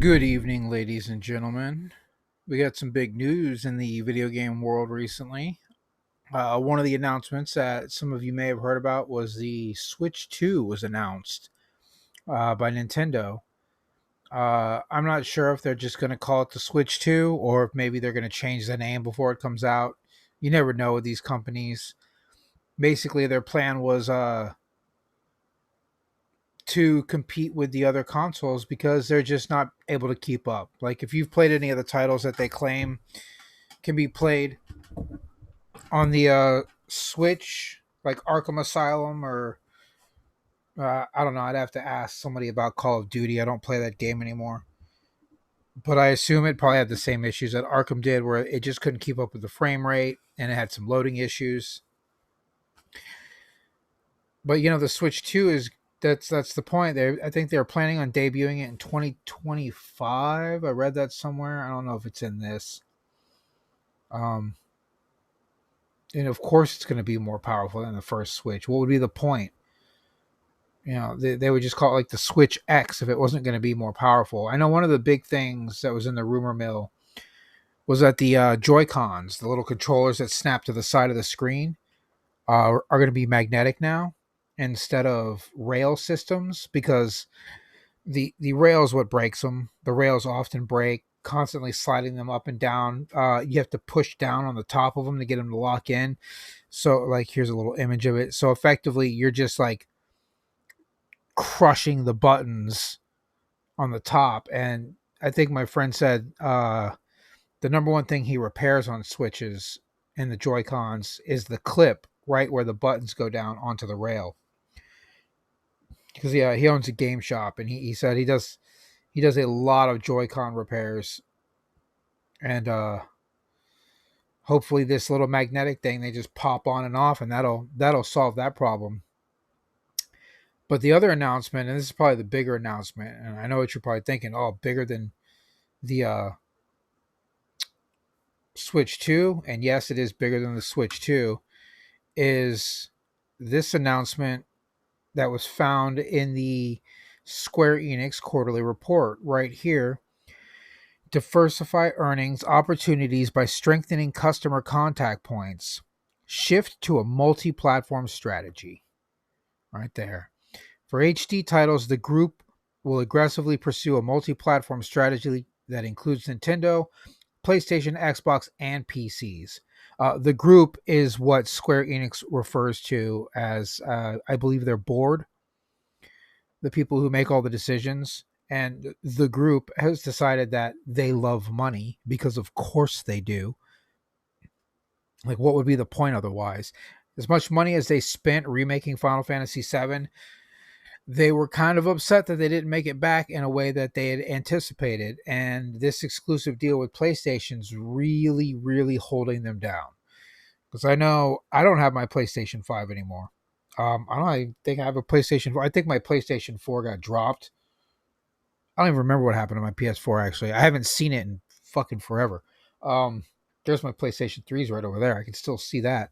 Good evening, ladies and gentlemen. We got some big news in the video game world recently. One of the announcements that some of you may have heard about was the Switch 2 was announced by Nintendo. I'm not sure if they're just going to call it the Switch 2 or if maybe they're going to change the name before it comes out. You never know with these companies. Basically, their plan was to compete with the other consoles because they're just not able to keep up. Like, if you've played any of the titles that they claim can be played on the Switch, like Arkham Asylum, or I don't know. I'd have to ask somebody about Call of Duty. I don't play that game anymore, but I assume it probably had the same issues that Arkham did, where it just couldn't keep up with the frame rate and it had some loading issues. But the Switch Two is that's the point. I think they're planning on debuting it in 2025. I read that somewhere. I don't know if it's in this. Um, and of course, it's going to be more powerful than the first Switch. What would be the point? They would just call it like the Switch X if it wasn't going to be more powerful. I know one of the big things that was in the rumor mill was that the Joy-Cons, the little controllers that snap to the side of the screen, are going to be magnetic now instead of rail systems, because the rail is what breaks them. The rails often break, constantly sliding them up and down. You have to push down on the top of them to get them to lock in. So, like, here's a little image of it. So effectively, you're just like crushing the buttons on the top. And I think my friend said the number one thing he repairs on Switches and the Joy-Cons is the clip right where the buttons go down onto the rail. Because he owns a game shop, and he said he does a lot of Joy-Con repairs. And hopefully this little magnetic thing, they just pop on and off, and that'll solve that problem. But the other announcement, and this is probably the bigger announcement, and I know what you're probably thinking, oh, bigger than the Switch 2, and yes, it is bigger than the Switch 2, is this announcement that was found in the Square Enix quarterly report right here. Diversify earnings opportunities by strengthening customer contact points. Shift to a multi-platform strategy. Right there. For HD titles, the group will aggressively pursue a multi-platform strategy that includes Nintendo, PlayStation, Xbox, and PCs. The group is what Square Enix refers to as, I believe, their board, the people who make all the decisions. And the group has decided that they love money, because of course they do. Like, what would be the point otherwise? As much money as they spent remaking Final Fantasy VII, they were kind of upset that they didn't make it back in a way that they had anticipated. And this exclusive deal with PlayStation's really, really holding them down. Because I know I don't have my PlayStation 5 anymore. I don't even think I have a PlayStation 4. I think my PlayStation 4 got dropped. I don't even remember what happened to my PS4, actually. I haven't seen it in fucking forever. There's my PlayStation 3s right over there. I can still see that.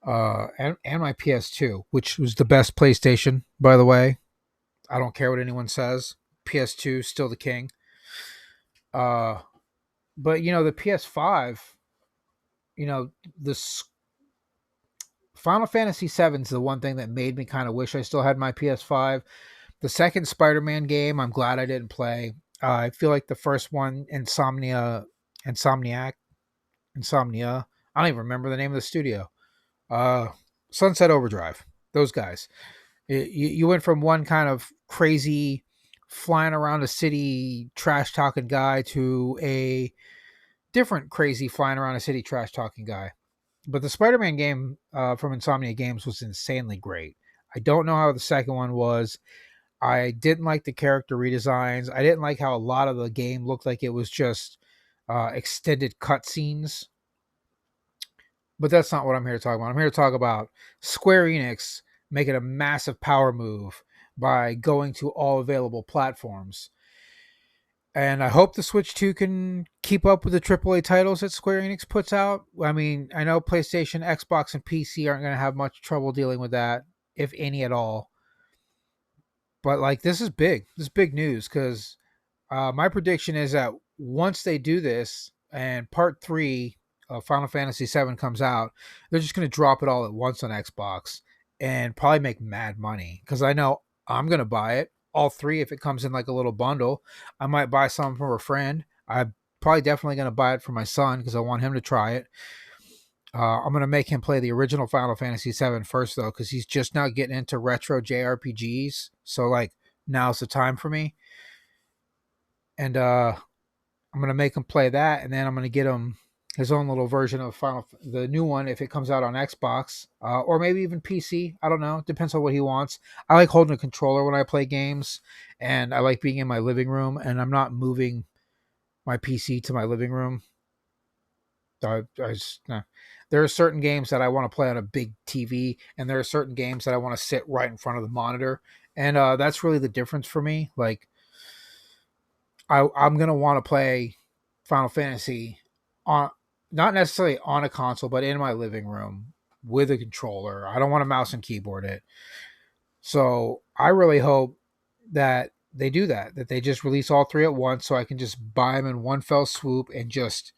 And my PS2, which was the best PlayStation, by the way. I don't care what anyone says. PS2 still the king. But the PS5, this Final Fantasy VII is the one thing that made me kind of wish I still had my PS5. The second Spider-Man game, I'm glad I didn't play. I feel like the first one, Insomnia. I don't even remember the name of the studio. Sunset Overdrive. Those guys. You went from one kind of crazy flying around a city trash talking guy to a different crazy flying around a city trash talking guy. But the Spider-Man game from Insomnia Games was insanely great. I don't know how the second one was. I didn't like the character redesigns. I didn't like how a lot of the game looked like it was just extended cutscenes. But that's not what I'm here to talk about. I'm here to talk about Square Enix making a massive power move by going to all available platforms. And I hope the Switch 2 can keep up with the AAA titles that Square Enix puts out. I mean, I know PlayStation, Xbox, and PC aren't going to have much trouble dealing with that, if any at all. But, like, this is big. This is big news, because My prediction is that once they do this and part 3 of Final Fantasy 7 comes out, they're just going to drop it all at once on Xbox and probably make mad money, because I know I'm going to buy it all 3 if it comes in like a little bundle. I might buy some for a friend. I'm probably definitely going to buy it for my son because I want him to try it. I'm going to make him play the original Final Fantasy 7 first, though, because he's just now getting into retro JRPGs. So, like, now's the time for me. And I'm going to make him play that, and then I'm going to get him his own little version of the new one, if it comes out on Xbox, or maybe even PC. I don't know. Depends on what he wants. I like holding a controller when I play games, and I like being in my living room, and I'm not moving my PC to my living room. No. There are certain games that I want to play on a big TV, and there are certain games that I want to sit right in front of the monitor, and that's really the difference for me. Like, I'm gonna want to play Final Fantasy on, not necessarily on a console, but in my living room with a controller. I don't want to mouse and keyboard it. So I really hope that they do that. That they just release all 3 at once, so I can just buy them in one fell swoop and just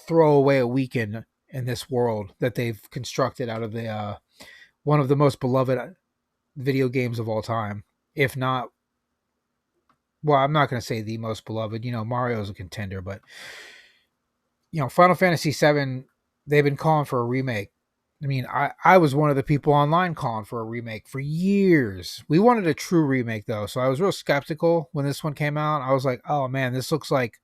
throw away a weekend in this world that they've constructed out of the one of the most beloved video games of all time, if not, well, I'm not going to say the most beloved. Mario's a contender, but Final Fantasy VII, they've been calling for a remake. I mean, I was one of the people online calling for a remake for years. We wanted a true remake, though, so I was real skeptical when this one came out. I was like, oh man, this looks like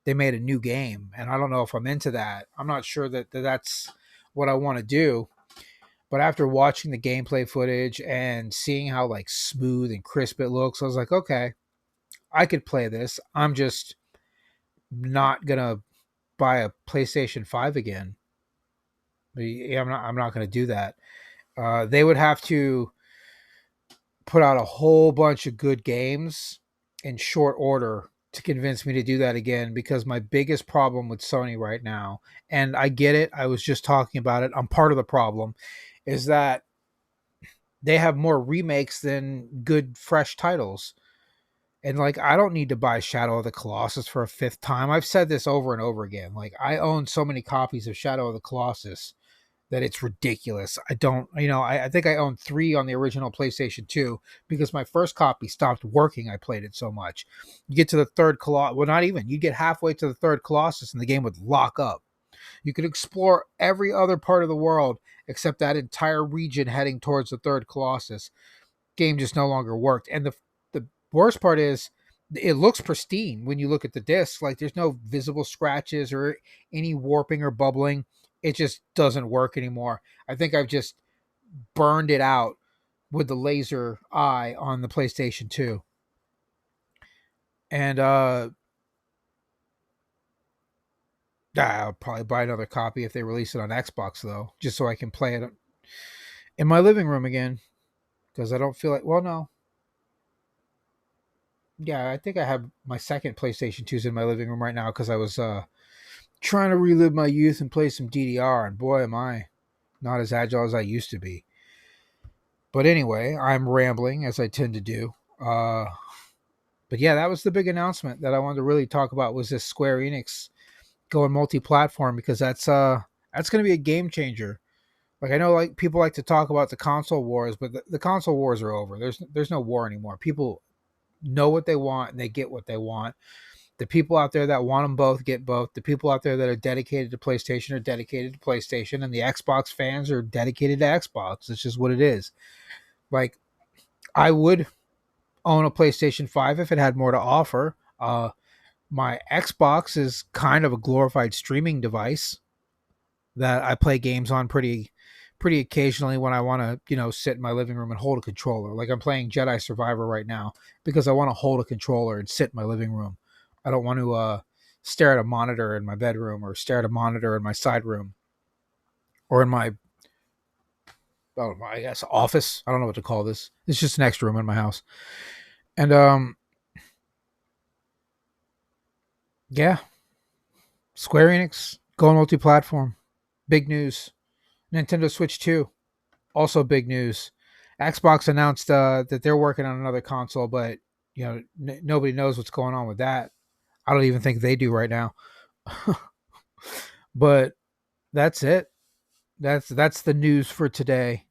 they made a new game, and I don't know if I'm into that. I'm not sure that that's what I want to do. But after watching the gameplay footage and seeing how like smooth and crisp it looks, I was like, okay, I could play this. I'm just not gonna buy a PlayStation 5 again. Yeah, I'm not going to do that. They would have to put out a whole bunch of good games in short order to convince me to do that again, because my biggest problem with Sony right now, and I get it, I was just talking about it, I'm part of the problem, is that they have more remakes than good fresh titles. And like, I don't need to buy Shadow of the Colossus for a 5th time. I've said this over and over again. Like, I own so many copies of Shadow of the Colossus that it's ridiculous. I don't, I think I own 3 on the original PlayStation 2 because my first copy stopped working. I played it so much. You get to the 3rd Colossus, well, not even. You get halfway to the 3rd Colossus and the game would lock up. You could explore every other part of the world except that entire region heading towards the 3rd Colossus. Game just no longer worked. And the worst part is, it looks pristine when you look at the disc. Like, there's no visible scratches or any warping or bubbling. It just doesn't work anymore. I think I've just burned it out with the laser eye on the PlayStation 2. And I'll probably buy another copy if they release it on Xbox, though, just so I can play it in my living room again. Because I don't feel like, well, no. Yeah, I think I have my second PlayStation 2s in my living room right now because I was trying to relive my youth and play some DDR, and boy, am I not as agile as I used to be. But anyway, I'm rambling as I tend to do. But yeah, that was the big announcement that I wanted to really talk about, was this Square Enix going multi-platform, because that's going to be a game changer. Like, I know, like, people like to talk about the console wars, but the console wars are over. There's no war anymore. People know what they want and they get what they want. The people out there that want them both get both. The people out there that are dedicated to PlayStation are dedicated to PlayStation, and the Xbox fans are dedicated to Xbox. It's just what it is. Like, I would own a PlayStation 5 if it had more to offer. My Xbox is kind of a glorified streaming device that I play games on pretty occasionally when I want to, sit in my living room and hold a controller. Like, I'm playing Jedi Survivor right now because I want to hold a controller and sit in my living room. I don't want to stare at a monitor in my bedroom or stare at a monitor in my side room or in my, I guess, office. I don't know what to call this. It's just an extra room in my house. And yeah, Square Enix going multi-platform. Big news. Nintendo Switch 2, also big news. Xbox announced that they're working on another console, but nobody knows what's going on with that. I don't even think they do right now. But that's it. That's the news for today.